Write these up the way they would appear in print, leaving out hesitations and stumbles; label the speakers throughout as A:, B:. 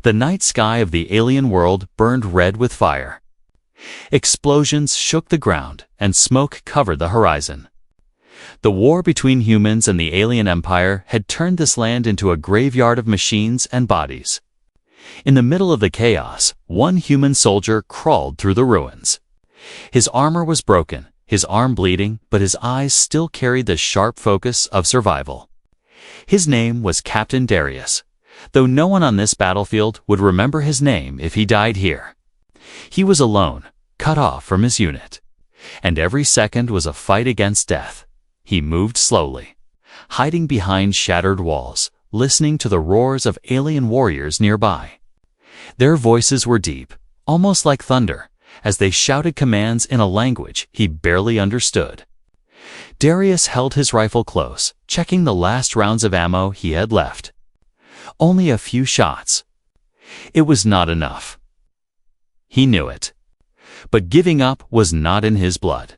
A: The night sky of the alien world burned red with fire. Explosions shook the ground, and smoke covered the horizon. The war between humans and the alien empire had turned this land into a graveyard of machines and bodies. In the middle of the chaos, one human soldier crawled through the ruins. His armor was broken, his arm bleeding, but his eyes still carried the sharp focus of survival. His name was Captain Darius, though no one on this battlefield would remember his name if he died here. He was alone, cut off from his unit, and every second was a fight against death. He moved slowly, hiding behind shattered walls, listening to the roars of alien warriors nearby. Their voices were deep, almost like thunder, as they shouted commands in a language he barely understood. Darius held his rifle close, checking the last rounds of ammo he had left. Only a few shots. It was not enough. He knew it. But giving up was not in his blood.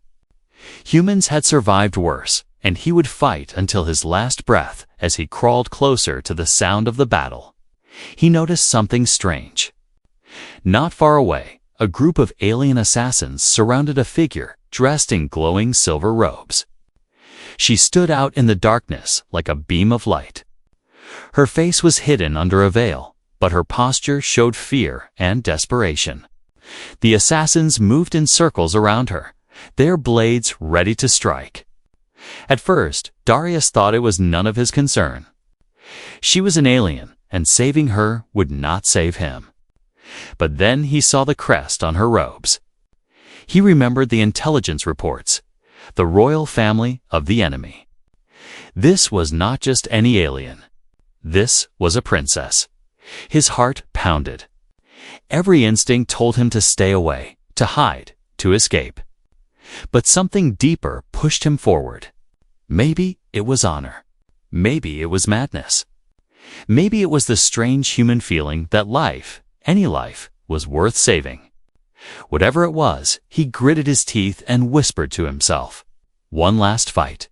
A: Humans had survived worse, and he would fight until his last breath as he crawled closer to the sound of the battle. He noticed something strange. Not far away, a group of alien assassins surrounded a figure dressed in glowing silver robes. She stood out in the darkness like a beam of light. Her face was hidden under a veil, but her posture showed fear and desperation. The assassins moved in circles around her, their blades ready to strike. At first, Darius thought it was none of his concern. She was an alien, and saving her would not save him. But then he saw the crest on her robes. He remembered the intelligence reports, the royal family of the enemy. This was not just any alien. This was a princess. His heart pounded. Every instinct told him to stay away, to hide, to escape. But something deeper pushed him forward. Maybe it was honor. Maybe it was madness. Maybe it was the strange human feeling that life, any life, was worth saving. Whatever it was, he gritted his teeth and whispered to himself. One last fight.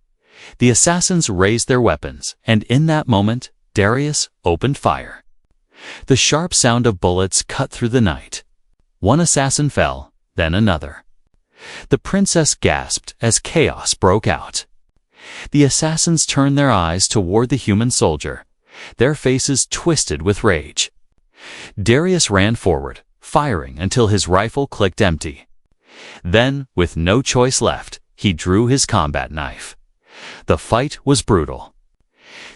A: The assassins raised their weapons, and in that moment, Darius opened fire. The sharp sound of bullets cut through the night. One assassin fell, then another. The princess gasped as chaos broke out. The assassins turned their eyes toward the human soldier, their faces twisted with rage. Darius ran forward, firing until his rifle clicked empty. Then, with no choice left, he drew his combat knife. The fight was brutal.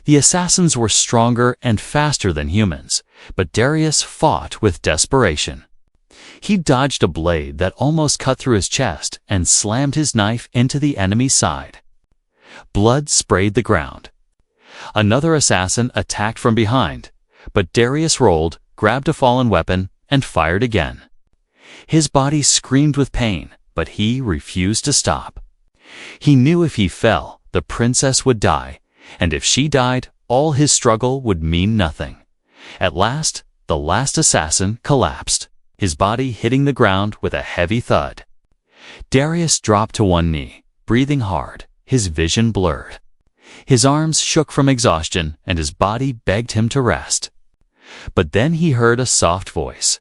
A: The assassins were stronger and faster than humans, but Darius fought with desperation. He dodged a blade that almost cut through his chest and slammed his knife into the enemy's side. Blood sprayed the ground. Another assassin attacked from behind, but Darius rolled, grabbed a fallen weapon, and fired again. His body screamed with pain, but he refused to stop. He knew if he fell, the princess would die, and if she died, all his struggle would mean nothing. At last, the last assassin collapsed, his body hitting the ground with a heavy thud. Darius dropped to one knee, breathing hard, his vision blurred. His arms shook from exhaustion, and his body begged him to rest. But then he heard a soft voice.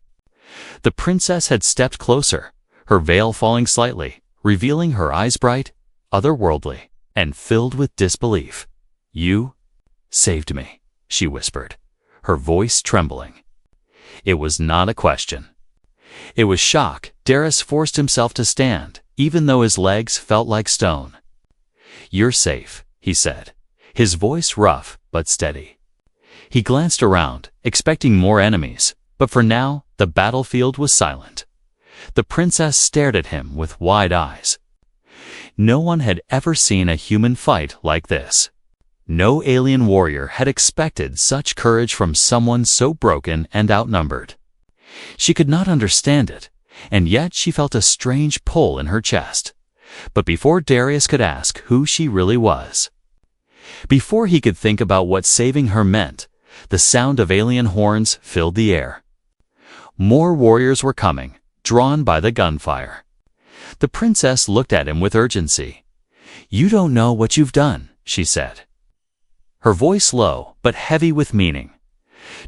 A: The princess had stepped closer, her veil falling slightly, revealing her eyes bright, otherworldly, and filled with disbelief. "You saved me," she whispered, her voice trembling. It was not a question. It was shock. Darius forced himself to stand, even though his legs felt like stone. "You're safe," he said, his voice rough but steady. He glanced around, expecting more enemies, but for now, the battlefield was silent. The princess stared at him with wide eyes. No one had ever seen a human fight like this. No alien warrior had expected such courage from someone so broken and outnumbered. She could not understand it, and yet she felt a strange pull in her chest. But before Darius could ask who she really was, before he could think about what saving her meant, the sound of alien horns filled the air. More warriors were coming, drawn by the gunfire. The princess looked at him with urgency. "You don't know what you've done," she said. Her voice low, but heavy with meaning.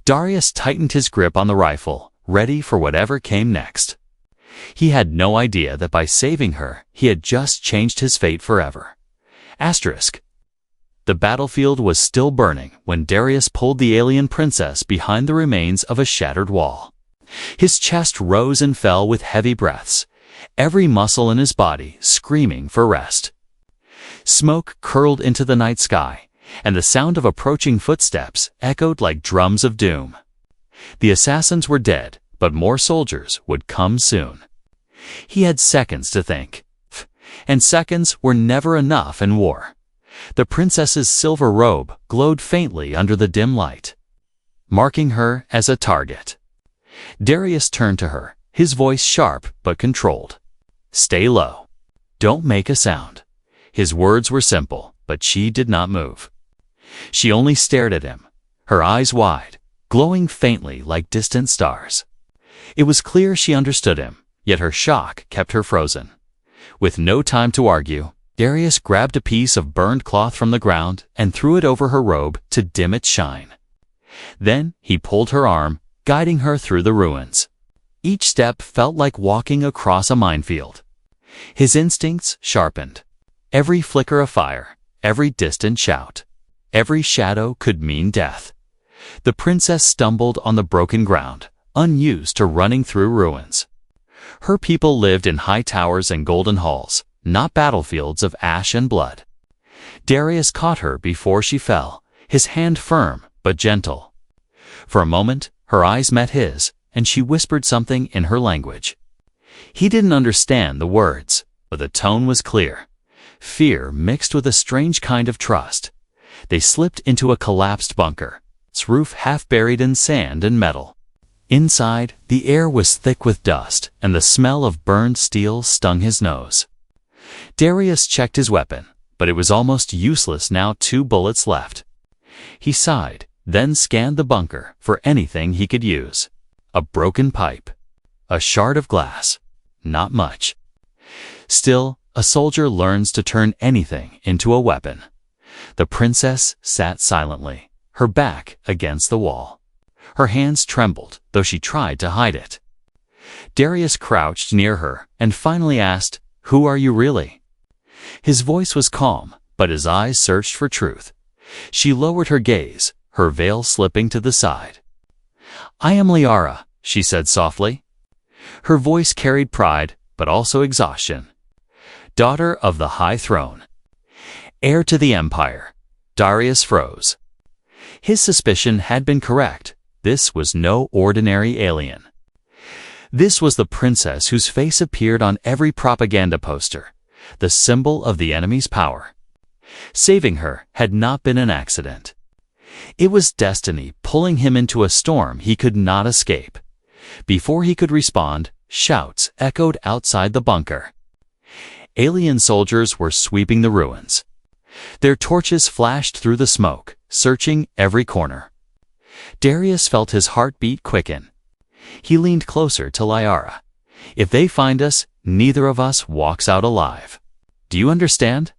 A: Darius tightened his grip on the rifle, ready for whatever came next. He had no idea that by saving her, he had just changed his fate forever. Asterisk. The battlefield was still burning when Darius pulled the alien princess behind the remains of a shattered wall. His chest rose and fell with heavy breaths, every muscle in his body screaming for rest. Smoke curled into the night sky, and the sound of approaching footsteps echoed like drums of doom. The assassins were dead, but more soldiers would come soon. He had seconds to think. And seconds were never enough in war. The princess's silver robe glowed faintly under the dim light, marking her as a target. Darius turned to her, his voice sharp but controlled. "Stay low. Don't make a sound." His words were simple, but she did not move. She only stared at him, her eyes wide, glowing faintly like distant stars. It was clear she understood him, yet her shock kept her frozen. With no time to argue, Darius grabbed a piece of burned cloth from the ground and threw it over her robe to dim its shine. Then he pulled her arm, guiding her through the ruins. Each step felt like walking across a minefield. His instincts sharpened. Every flicker of fire, every distant shout, every shadow could mean death. The princess stumbled on the broken ground, unused to running through ruins. Her people lived in high towers and golden halls, not battlefields of ash and blood. Darius caught her before she fell, his hand firm but gentle. For a moment, her eyes met his, and she whispered something in her language. He didn't understand the words, but the tone was clear. Fear mixed with a strange kind of trust. They slipped into a collapsed bunker, its roof half buried in sand and metal. Inside, the air was thick with dust, and the smell of burned steel stung his nose. Darius checked his weapon, but it was almost useless now, 2 bullets left. He sighed, then scanned the bunker for anything he could use. A broken pipe. A shard of glass. Not much. Still, a soldier learns to turn anything into a weapon. The princess sat silently, her back against the wall. Her hands trembled, though she tried to hide it. Darius crouched near her and finally asked, "Who are you really?" His voice was calm, but his eyes searched for truth. She lowered her gaze, her veil slipping to the side. "I am Liara," she said softly. Her voice carried pride, but also exhaustion. Daughter of the High Throne. Heir to the Empire. Darius froze. His suspicion had been correct. This was no ordinary alien. This was the princess whose face appeared on every propaganda poster, the symbol of the enemy's power. Saving her had not been an accident. It was destiny pulling him into a storm he could not escape. Before he could respond, shouts echoed outside the bunker. Alien soldiers were sweeping the ruins. Their torches flashed through the smoke, searching every corner. Darius felt his heartbeat quicken. He leaned closer to Liara. "If they find us, neither of us walks out alive. Do you understand?"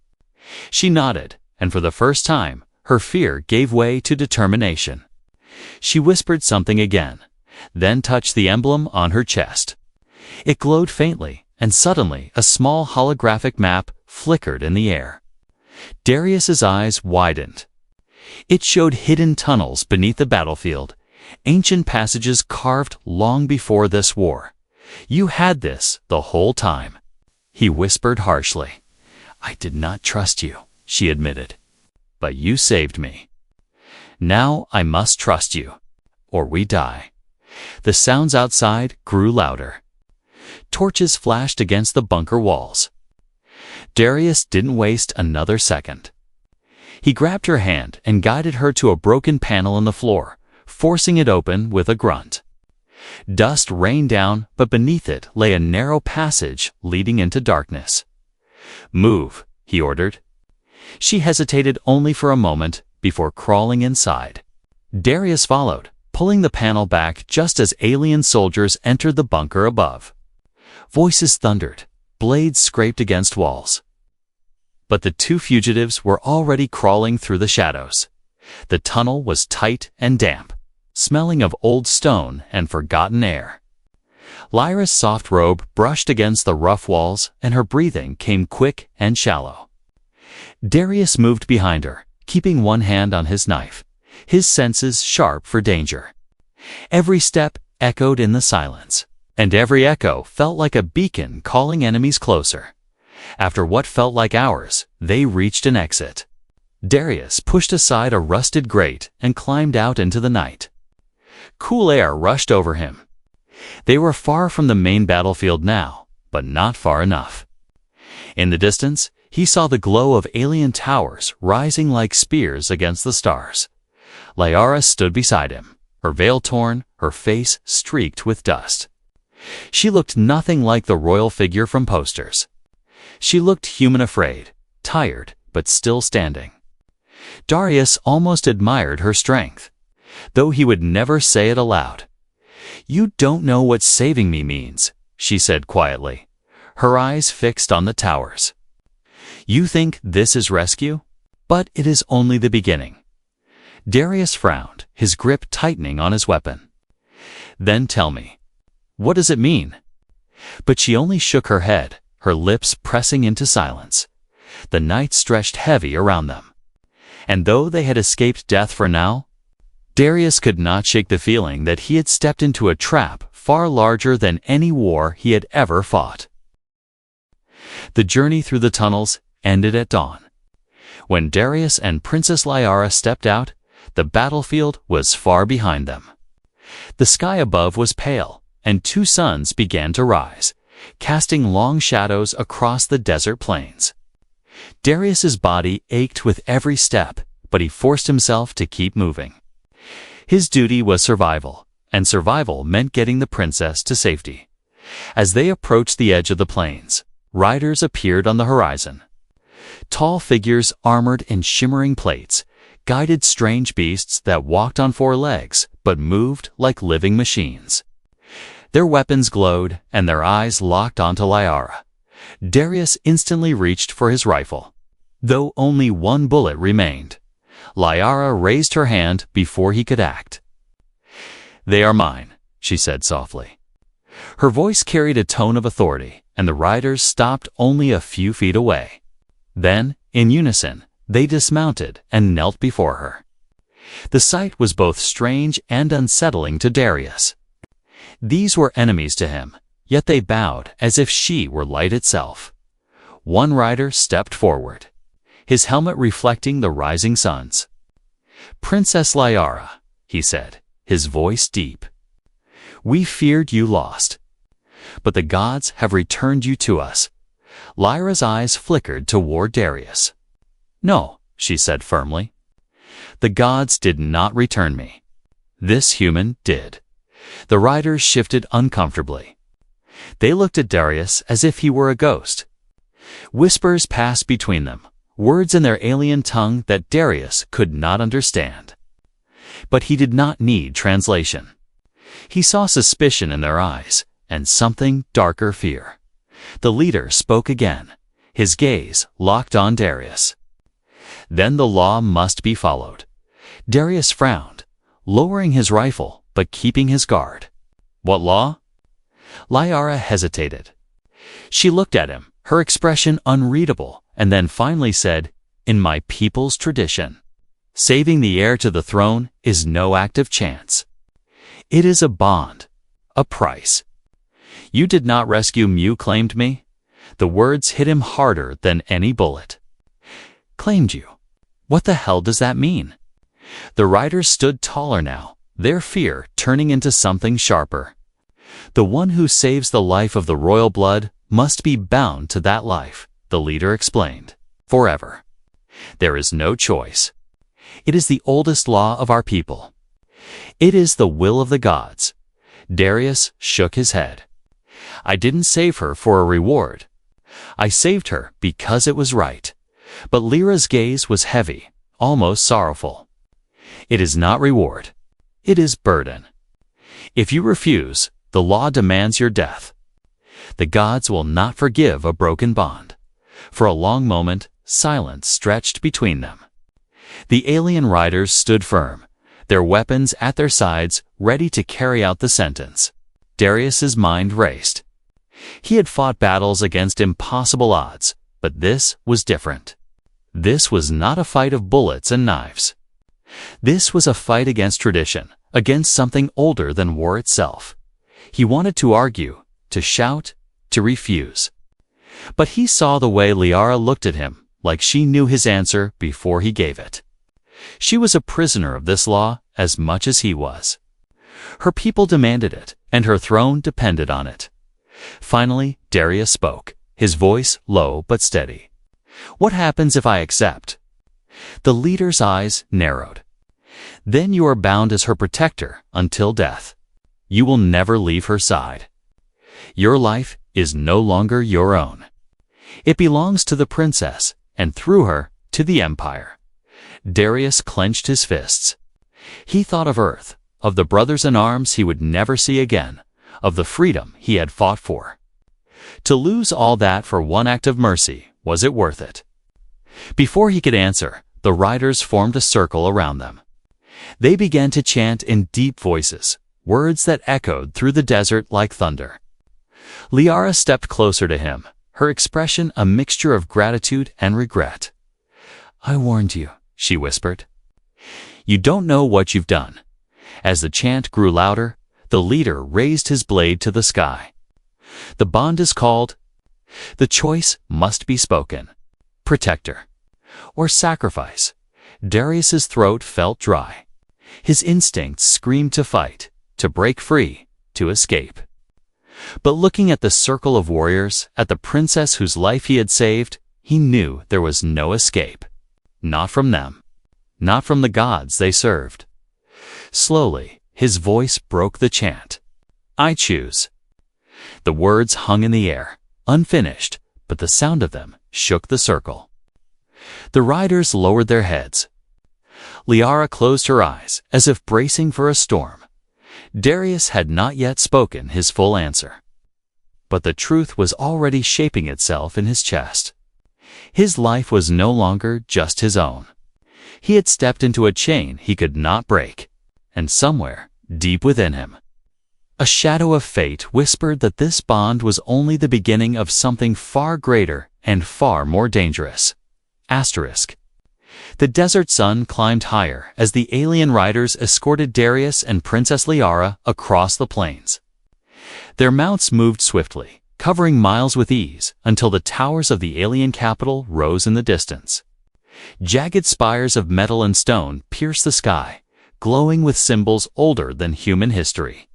A: She nodded, and for the first time, her fear gave way to determination. She whispered something again, then touched the emblem on her chest. It glowed faintly, and suddenly a small holographic map flickered in the air. Darius's eyes widened. It showed hidden tunnels beneath the battlefield, ancient passages carved long before this war. "You had this the whole time," he whispered harshly. "I did not trust you," she admitted. "But you saved me. Now I must trust you, or we die." The sounds outside grew louder. Torches flashed against the bunker walls. Darius didn't waste another second. He grabbed her hand and guided her to a broken panel in the floor, forcing it open with a grunt. Dust rained down, but beneath it lay a narrow passage leading into darkness. "Move," he ordered. She hesitated only for a moment before crawling inside. Darius followed, pulling the panel back just as alien soldiers entered the bunker above. Voices thundered, blades scraped against walls. But the 2 fugitives were already crawling through the shadows. The tunnel was tight and damp. smelling of old stone and forgotten air. Lyra's soft robe brushed against the rough walls, and her breathing came quick and shallow. Darius moved behind her, keeping one hand on his knife, his senses sharp for danger. Every step echoed in the silence, and every echo felt like a beacon calling enemies closer. After what felt like hours, they reached an exit. Darius pushed aside a rusted grate and climbed out into the night. Cool air rushed over him. They were far from the main battlefield now, but not far enough. In the distance, he saw the glow of alien towers rising like spears against the stars. Lyra stood beside him, her veil torn, her face streaked with dust. She looked nothing like the royal figure from posters. She looked human, afraid, tired, but still standing. Darius almost admired her strength, though he would never say it aloud. "You don't know what saving me means," she said quietly, her eyes fixed on the towers. "You think this is rescue? But it is only the beginning." Darius frowned, his grip tightening on his weapon. "Then tell me, what does it mean?" But she only shook her head, her lips pressing into silence. The night stretched heavy around them. And though they had escaped death for now, Darius could not shake the feeling that he had stepped into a trap far larger than any war he had ever fought. The journey through the tunnels ended at dawn. When Darius and Princess Lyra stepped out, the battlefield was far behind them. The sky above was pale, and two suns began to rise, casting long shadows across the desert plains. Darius's body ached with every step, but he forced himself to keep moving. His duty was survival, and survival meant getting the princess to safety. As they approached the edge of the plains, riders appeared on the horizon. Tall figures armored in shimmering plates guided strange beasts that walked on four legs but moved like living machines. Their weapons glowed, and their eyes locked onto Lyra. Darius instantly reached for his rifle, though only one bullet remained. Lyra raised her hand before he could act. "They are mine," she said softly. Her voice carried a tone of authority, and the riders stopped only a few feet away. Then, in unison, they dismounted and knelt before her. The sight was both strange and unsettling to Darius. These were enemies to him, yet they bowed as if she were light itself. One rider stepped forward, his helmet reflecting the rising suns. "Princess Lyra," he said, his voice deep. "We feared you lost, but the gods have returned you to us." Lyra's eyes flickered toward Darius. "No," she said firmly. "The gods did not return me. This human did." The riders shifted uncomfortably. They looked at Darius as if he were a ghost. Whispers passed between them, words in their alien tongue that Darius could not understand. But he did not need translation. He saw suspicion in their eyes, and something darker fear. The leader spoke again, his gaze locked on Darius. "Then the law must be followed." Darius frowned, lowering his rifle but keeping his guard. "What law?" Lyra hesitated. She looked at him, her expression unreadable, and then finally said, "In my people's tradition, saving the heir to the throne is no act of chance. It is a bond, a price. You did not rescue me, you claimed me." The words hit him harder than any bullet. "Claimed you? What the hell does that mean?" The riders stood taller now, their fear turning into something sharper. "The one who saves the life of the royal blood must be bound to that life," the leader explained. "Forever. There is no choice. It is the oldest law of our people. It is the will of the gods." Darius shook his head. "I didn't save her for a reward. I saved her because it was right." But Lyra's gaze was heavy, almost sorrowful. "It is not reward. It is burden. If you refuse, the law demands your death. The gods will not forgive a broken bond." For a long moment, silence stretched between them. The alien riders stood firm, their weapons at their sides, ready to carry out the sentence. Darius's mind raced. He had fought battles against impossible odds, but this was different. This was not a fight of bullets and knives. This was a fight against tradition, against something older than war itself. He wanted to argue, to shout, to refuse. But he saw the way Liara looked at him, like she knew his answer before he gave it. She was a prisoner of this law as much as he was. Her people demanded it, and her throne depended on it. Finally, Darius spoke, his voice low but steady. "What happens if I accept?" The leader's eyes narrowed. "Then you are bound as her protector until death. You will never leave her side. Your life is no longer your own. It belongs to the princess, and through her, to the empire." Darius clenched his fists. He thought of Earth, of the brothers in arms he would never see again, of the freedom he had fought for. To lose all that for one act of mercy, was it worth it? Before he could answer, the riders formed a circle around them. They began to chant in deep voices, words that echoed through the desert like thunder. Liara stepped closer to him, her expression a mixture of gratitude and regret. "I warned you," she whispered. "You don't know what you've done." As the chant grew louder, the leader raised his blade to the sky. "The bond is called. The choice must be spoken. Protector or sacrifice." Darius's throat felt dry. His instincts screamed to fight, to break free, to escape. But looking at the circle of warriors, at the princess whose life he had saved, he knew there was no escape. Not from them. Not from the gods they served. Slowly, his voice broke the chant. "I choose." The words hung in the air, unfinished, but the sound of them shook the circle. The riders lowered their heads. Liara closed her eyes, as if bracing for a storm. Darius had not yet spoken his full answer. But the truth was already shaping itself in his chest. His life was no longer just his own. He had stepped into a chain he could not break, and somewhere, deep within him, a shadow of fate whispered that this bond was only the beginning of something far greater and far more dangerous. Asterisk. The desert sun climbed higher as the alien riders escorted Darius and Princess Liara across the plains. Their mounts moved swiftly, covering miles with ease until the towers of the alien capital rose in the distance. Jagged spires of metal and stone pierced the sky, glowing with symbols older than human history.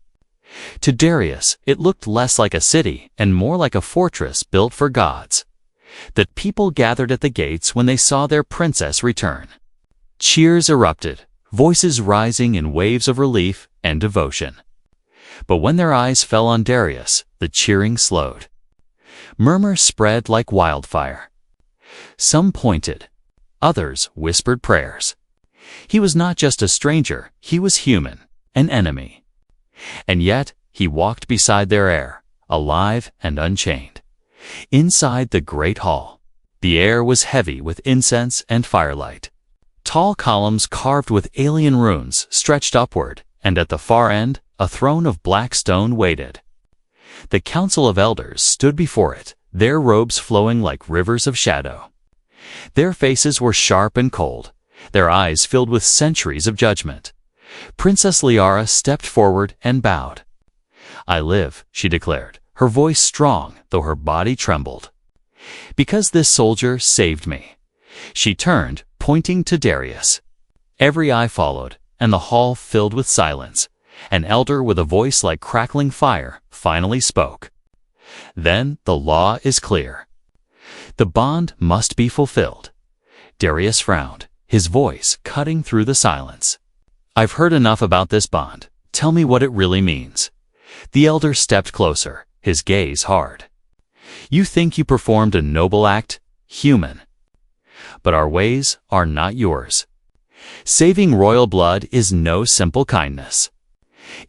A: To Darius, it looked less like a city and more like a fortress built for gods. That people gathered at the gates when they saw their princess return. Cheers erupted, voices rising in waves of relief and devotion. But when their eyes fell on Darius, the cheering slowed. Murmurs spread like wildfire. Some pointed, others whispered prayers. He was not just a stranger, he was human, an enemy. And yet, he walked beside their heir, alive and unchained. Inside the great hall, the air was heavy with incense and firelight. Tall columns carved with alien runes stretched upward, and at the far end, a throne of black stone waited. The council of elders stood before it, their robes flowing like rivers of shadow. Their faces were sharp and cold, their eyes filled with centuries of judgment. Princess Liara stepped forward and bowed. "I live," she declared, her voice strong though her body trembled. "Because this soldier saved me." She turned, pointing to Darius. Every eye followed, and the hall filled with silence. An elder with a voice like crackling fire finally spoke. "Then the law is clear. The bond must be fulfilled." Darius frowned, his voice cutting through the silence. "I've heard enough about this bond. Tell me what it really means." The elder stepped closer, his gaze hard. "You think you performed a noble act, human. But our ways are not yours. Saving royal blood is no simple kindness.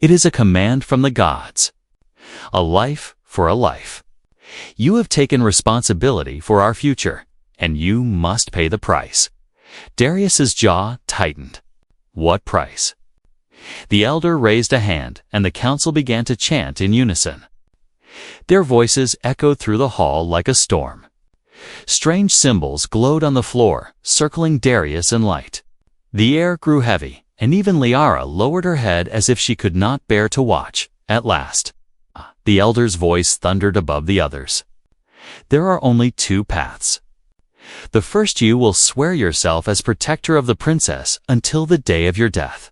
A: It is a command from the gods. A life for a life. You have taken responsibility for our future, and you must pay the price." Darius's jaw tightened. What price? The elder raised a hand, and the council began to chant in unison. Their voices echoed through the hall like a storm. Strange symbols glowed on the floor, circling Darius in light. The air grew heavy, and even Liara lowered her head as if she could not bear to watch. At last, the elder's voice thundered above the others. There are only two paths. The first, you will swear yourself as protector of the princess until the day of your death.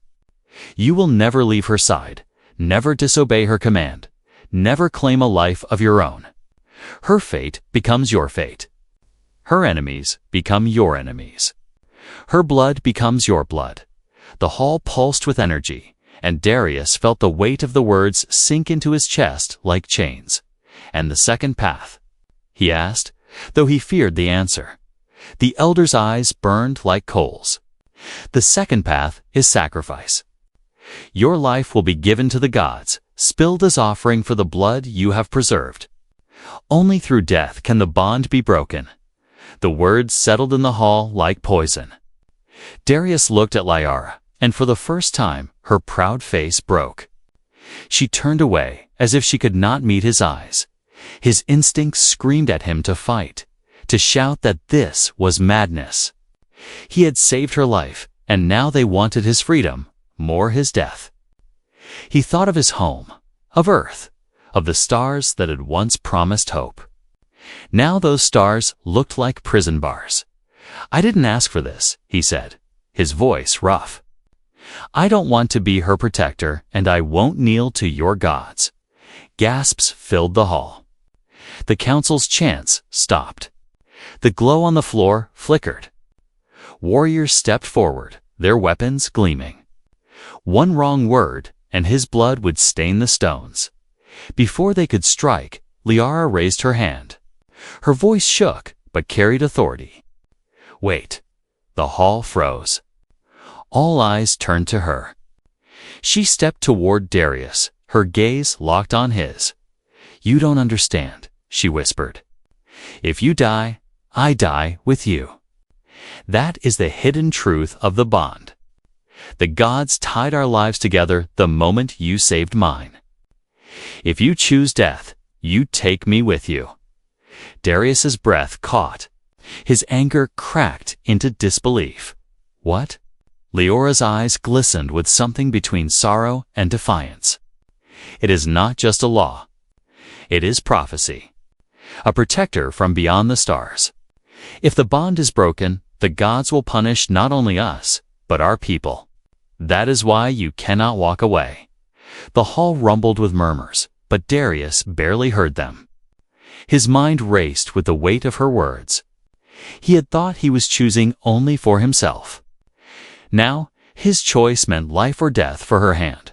A: You will never leave her side, never disobey her command, never claim a life of your own. Her fate becomes your fate. Her enemies become your enemies. Her blood becomes your blood. The hall pulsed with energy, and Darius felt the weight of the words sink into his chest like chains. And the second path? He asked, though he feared the answer. The elder's eyes burned like coals. The second path is sacrifice. Your life will be given to the gods, spilled as offering for the blood you have preserved. Only through death can the bond be broken. The words settled in the hall like poison. Darius looked at Liara, and for the first time, her proud face broke. She turned away, as if she could not meet his eyes. His instincts screamed at him to fight, to shout that this was madness. He had saved her life, and now they wanted his freedom, more his death. He thought of his home, of Earth, of the stars that had once promised hope. Now those stars looked like prison bars. I didn't ask for this, he said, his voice rough. I don't want to be her protector, and I won't kneel to your gods. Gasps filled the hall. The council's chants stopped. The glow on the floor flickered. Warriors stepped forward, their weapons gleaming. One wrong word, and his blood would stain the stones. Before they could strike, Liara raised her hand. Her voice shook, but carried authority. Wait. The hall froze. All eyes turned to her. She stepped toward Darius, her gaze locked on his. You don't understand, she whispered. If you die, I die with you. That is the hidden truth of the bond. The gods tied our lives together the moment you saved mine. If you choose death, you take me with you. Darius's breath caught. His anger cracked into disbelief. What? Liara's eyes glistened with something between sorrow and defiance. It is not just a law. It is prophecy. A protector from beyond the stars. If the bond is broken, the gods will punish not only us, but our people. That is why you cannot walk away. The hall rumbled with murmurs, but Darius barely heard them. His mind raced with the weight of her words. He had thought he was choosing only for himself. Now, his choice meant life or death for her hand.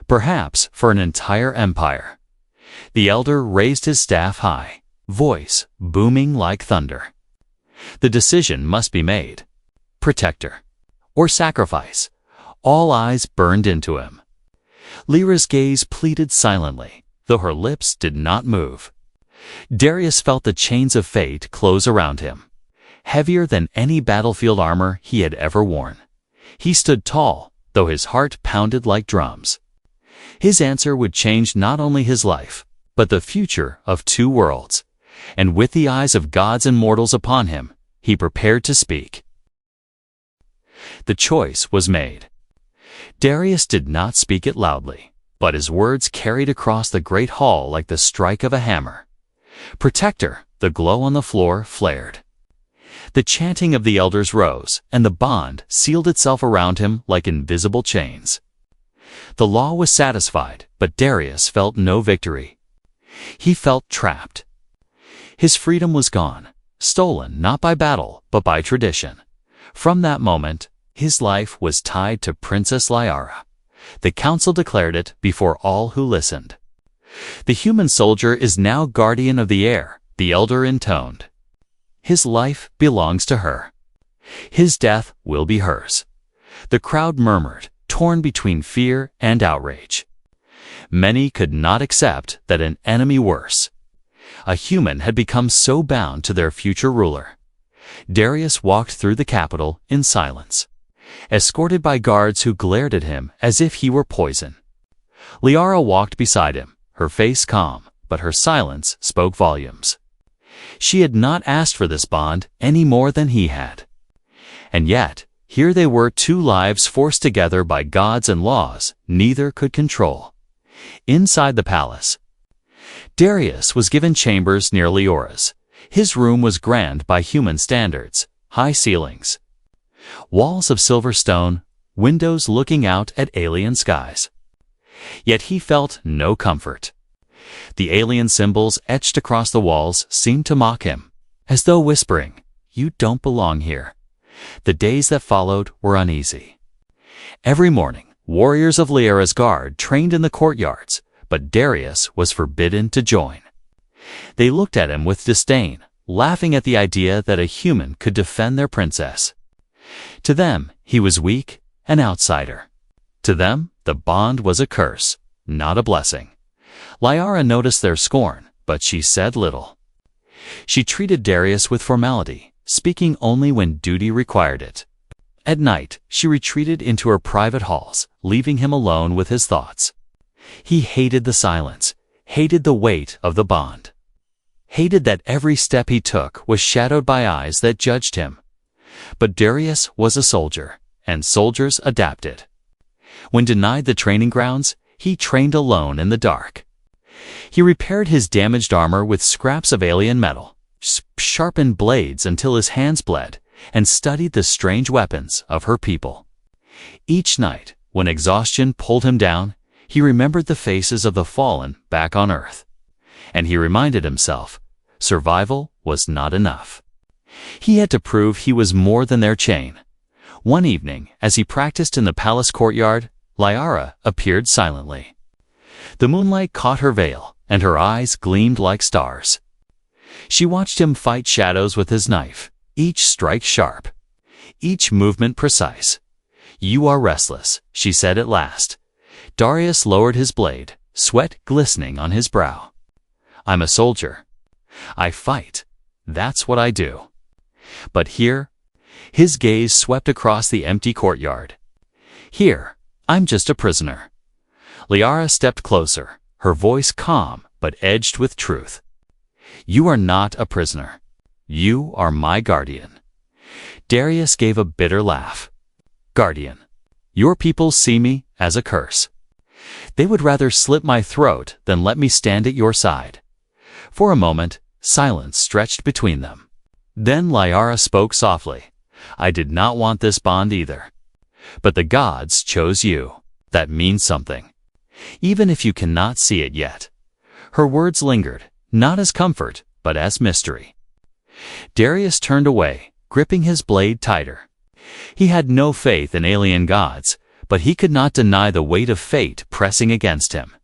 A: Perhaps for an entire empire. The elder raised his staff high, voice booming like thunder. The decision must be made. Protector or sacrifice. All eyes burned into him. Lyra's gaze pleaded silently, though her lips did not move. Darius felt the chains of fate close around him, heavier than any battlefield armor he had ever worn. He stood tall, though his heart pounded like drums. His answer would change not only his life, but the future of two worlds. And with the eyes of gods and mortals upon him, he prepared to speak. The choice was made. Darius did not speak it loudly, but his words carried across the great hall like the strike of a hammer. Protector, the glow on the floor flared. The chanting of the elders rose, and the bond sealed itself around him like invisible chains. The law was satisfied, but Darius felt no victory. He felt trapped. His freedom was gone, stolen not by battle, but by tradition. From that moment, his life was tied to Princess Liara. The council declared it before all who listened. The human soldier is now guardian of the air, the elder intoned. His life belongs to her. His death will be hers. The crowd murmured, torn between fear and outrage. Many could not accept that an enemy worse, a human, had become so bound to their future ruler. Darius walked through the capital in silence. escorted by guards who glared at him as if he were poison. Liara walked beside him, her face calm, but her silence spoke volumes. She had not asked for this bond any more than he had. And yet, here they were, two lives forced together by gods and laws neither could control. Inside the palace, Darius was given chambers near Leora's. His room was grand by human standards, high ceilings, walls of silver stone, windows looking out at alien skies. Yet he felt no comfort. The alien symbols etched across the walls seemed to mock him, as though whispering, "You don't belong here." The days that followed were uneasy. Every morning, warriors of Liara's guard trained in the courtyards, but Darius was forbidden to join. They looked at him with disdain, laughing at the idea that a human could defend their princess. To them, he was weak, an outsider. To them, the bond was a curse, not a blessing. Liara noticed their scorn, but she said little. She treated Darius with formality, speaking only when duty required it. At night, she retreated into her private halls, leaving him alone with his thoughts. He hated the silence, hated the weight of the bond, hated that every step he took was shadowed by eyes that judged him. But Darius was a soldier, and soldiers adapted. When denied the training grounds, he trained alone in the dark. He repaired his damaged armor with scraps of alien metal, sharpened blades until his hands bled, and studied the strange weapons of her people. Each night, when exhaustion pulled him down, he remembered the faces of the fallen back on Earth. And he reminded himself, survival was not enough. He had to prove he was more than their chain. One evening, as he practiced in the palace courtyard, Liara appeared silently. The moonlight caught her veil, and her eyes gleamed like stars. She watched him fight shadows with his knife, each strike sharp, each movement precise. "You are restless," she said at last. Darius lowered his blade, sweat glistening on his brow. "I'm a soldier. I fight. That's what I do." But here, his gaze swept across the empty courtyard. "Here, I'm just a prisoner." Liara stepped closer, her voice calm but edged with truth. "You are not a prisoner. You are my guardian." Darius gave a bitter laugh. "Guardian, your people see me as a curse. They would rather slit my throat than let me stand at your side." For a moment, silence stretched between them. Then Liara spoke softly. "I did not want this bond either. But the gods chose you. That means something, even if you cannot see it yet." Her words lingered, not as comfort, but as mystery. Darius turned away, gripping his blade tighter. He had no faith in alien gods, but he could not deny the weight of fate pressing against him.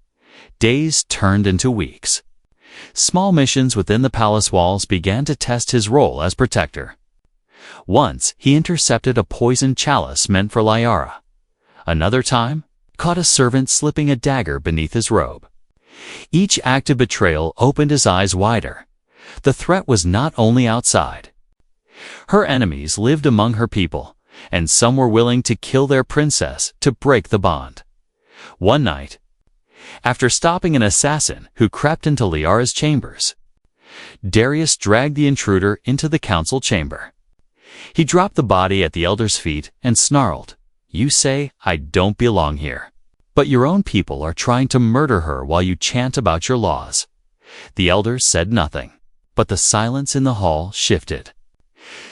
A: Days turned into weeks. Small missions within the palace walls began to test his role as protector. Once, he intercepted a poisoned chalice meant for Liara. Another time, caught a servant slipping a dagger beneath his robe. Each act of betrayal opened his eyes wider. The threat was not only outside. Her enemies lived among her people, and some were willing to kill their princess to break the bond. One night, after stopping an assassin who crept into Liara's chambers, Darius dragged the intruder into the council chamber. He dropped the body at the elder's feet and snarled, "You say I don't belong here, but your own people are trying to murder her while you chant about your laws." The elder said nothing, but the silence in the hall shifted.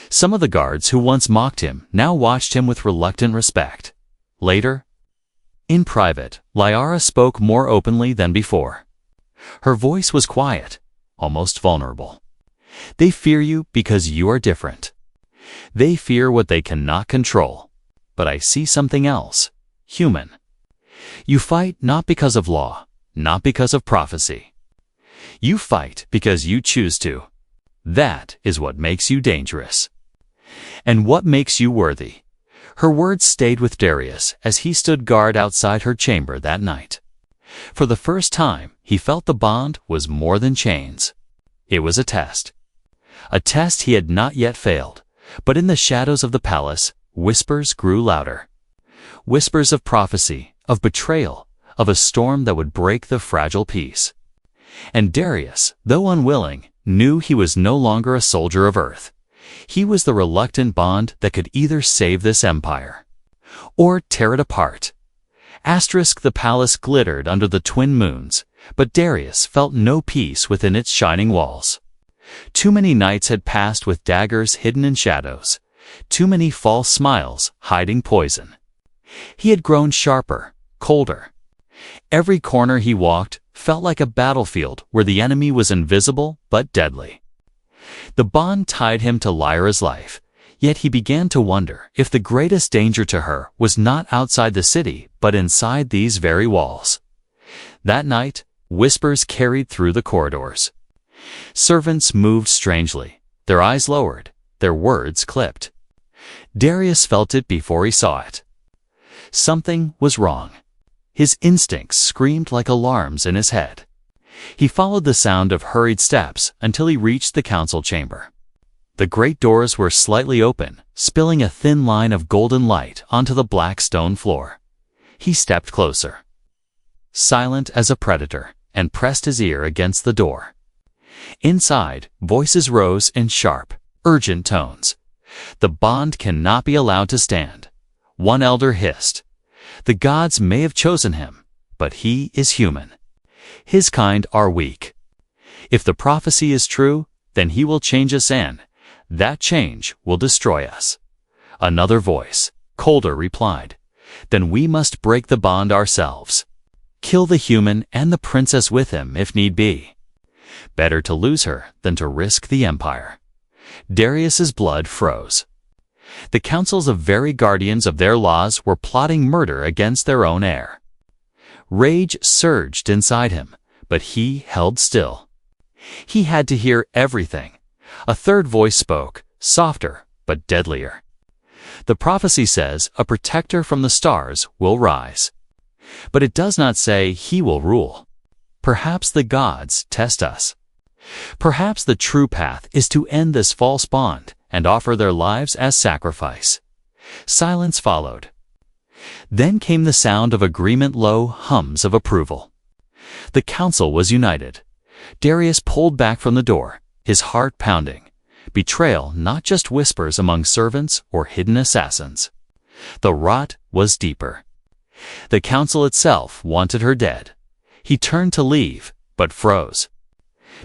A: Some of the guards who once mocked him now watched him with reluctant respect. Later, in private, Liara spoke more openly than before. Her voice was quiet, almost vulnerable. "They fear you because you are different. They fear what they cannot control. But I see something else, human. You fight not because of law, not because of prophecy. You fight because you choose to. That is what makes you dangerous. And what makes you worthy." Her words stayed with Darius as he stood guard outside her chamber that night. For the first time, he felt the bond was more than chains. It was a test. A test he had not yet failed, but in the shadows of the palace, whispers grew louder. Whispers of prophecy, of betrayal, of a storm that would break the fragile peace. And Darius, though unwilling, knew he was no longer a soldier of earth. He was the reluctant bond that could either save this empire or tear it apart. The palace glittered under the twin moons, but Darius felt no peace within its shining walls. Too many nights had passed with daggers hidden in shadows, too many false smiles hiding poison. He had grown sharper, colder. Every corner he walked felt like a battlefield where the enemy was invisible but deadly. The bond tied him to Lyra's life, yet he began to wonder if the greatest danger to her was not outside the city but inside these very walls. That night, whispers carried through the corridors. Servants moved strangely, their eyes lowered, their words clipped. Darius felt it before he saw it. Something was wrong. His instincts screamed like alarms in his head. He followed the sound of hurried steps until he reached the council chamber. The great doors were slightly open, spilling a thin line of golden light onto the black stone floor. He stepped closer, silent as a predator, and pressed his ear against the door. Inside, voices rose in sharp, urgent tones. "The bond cannot be allowed to stand." One elder hissed. "The gods may have chosen him, but he is human. His kind are weak. If the prophecy is true, then he will change us and that change will destroy us." Another voice, colder, replied, "Then we must break the bond ourselves. Kill the human and the princess with him if need be. Better to lose her than to risk the empire." Darius's blood froze. The councils of very guardians of their laws were plotting murder against their own heir. Rage surged inside him, but he held still. He had to hear everything. A third voice spoke, softer but deadlier. "The prophecy says a protector from the stars will rise. But it does not say he will rule. Perhaps the gods test us. Perhaps the true path is to end this false bond and offer their lives as sacrifice." Silence followed. Then came the sound of agreement, low hums of approval. The council was united. Darius pulled back from the door, his heart pounding. Betrayal not just whispers among servants or hidden assassins. The rot was deeper. The council itself wanted her dead. He turned to leave, but froze.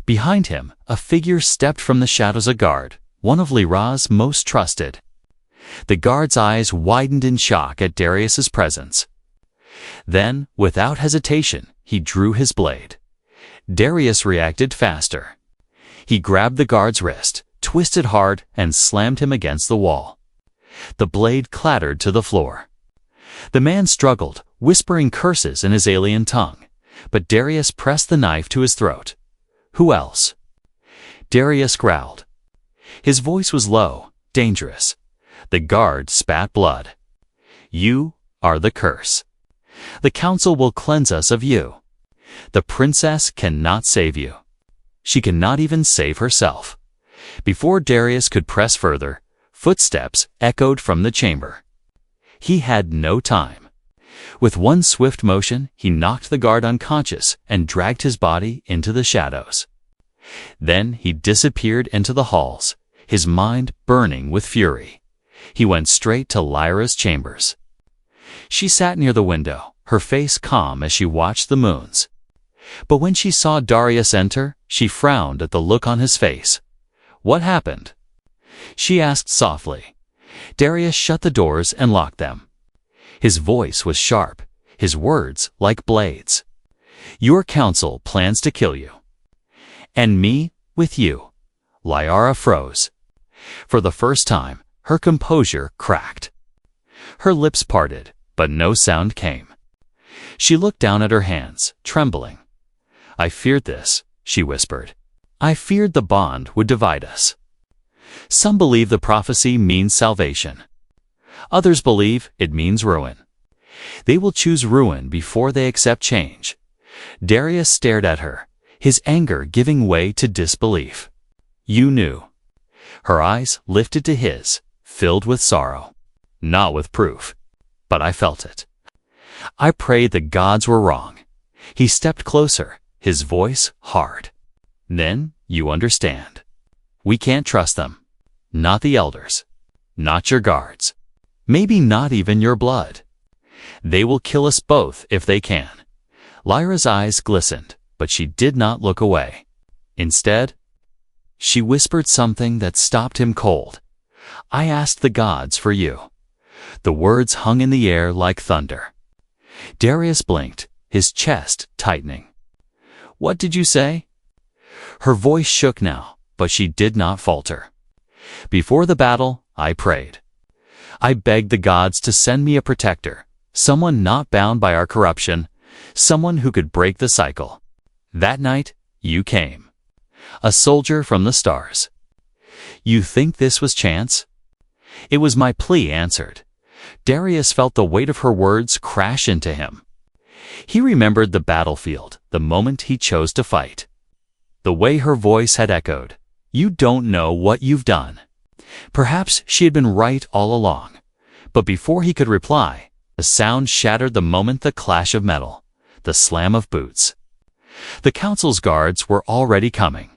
A: Behind him, a figure stepped from the shadows, a guard, one of Lyra's most trusted. The guard's eyes widened in shock at Darius's presence. Then, without hesitation, he drew his blade. Darius reacted faster. He grabbed the guard's wrist, twisted hard, and slammed him against the wall. The blade clattered to the floor. The man struggled, whispering curses in his alien tongue, but Darius pressed the knife to his throat. "Who else?" Darius growled. His voice was low, dangerous. The guard spat blood. "You are the curse. The council will cleanse us of you. The princess cannot save you. She cannot even save herself." Before Darius could press further, footsteps echoed from the chamber. He had no time. With one swift motion, he knocked the guard unconscious and dragged his body into the shadows. Then he disappeared into the halls, his mind burning with fury. He went straight to Lyra's chambers. She sat near the window, her face calm as she watched the moons. But when she saw Darius enter, she frowned at the look on his face. "What happened?" she asked softly. Darius shut the doors and locked them. His voice was sharp, his words like blades. "Your council plans to kill you. And me with you." Lyra froze. For the first time, her composure cracked. Her lips parted, but no sound came. She looked down at her hands, trembling. "I feared this," she whispered. "I feared the bond would divide us." Some believe the prophecy means salvation. Others believe it means ruin. They will choose ruin before they accept change. Darius stared at her, his anger giving way to disbelief. "You knew." Her eyes lifted to his, filled with sorrow. not with proof. But I felt it. I prayed the gods were wrong. He stepped closer, his voice hard. Then you understand. We can't trust them. Not the elders. Not your guards. Maybe not even your blood. They will kill us both if they can. Lyra's eyes glistened, but she did not look away. Instead, she whispered something that stopped him cold. I asked the gods for you. The words hung in the air like thunder. Darius blinked, his chest tightening. What did you say? Her voice shook now, but she did not falter. Before the battle, I prayed. I begged the gods to send me a protector, someone not bound by our corruption, someone who could break the cycle. That night, you came. A soldier from the stars. You think this was chance? It was my plea answered. Darius felt the weight of her words crash into him. He remembered the battlefield, the moment he chose to fight. The way her voice had echoed, "You don't know what you've done." Perhaps she had been right all along. But before he could reply, a sound shattered the moment, the clash of metal, the slam of boots. The council's guards were already coming.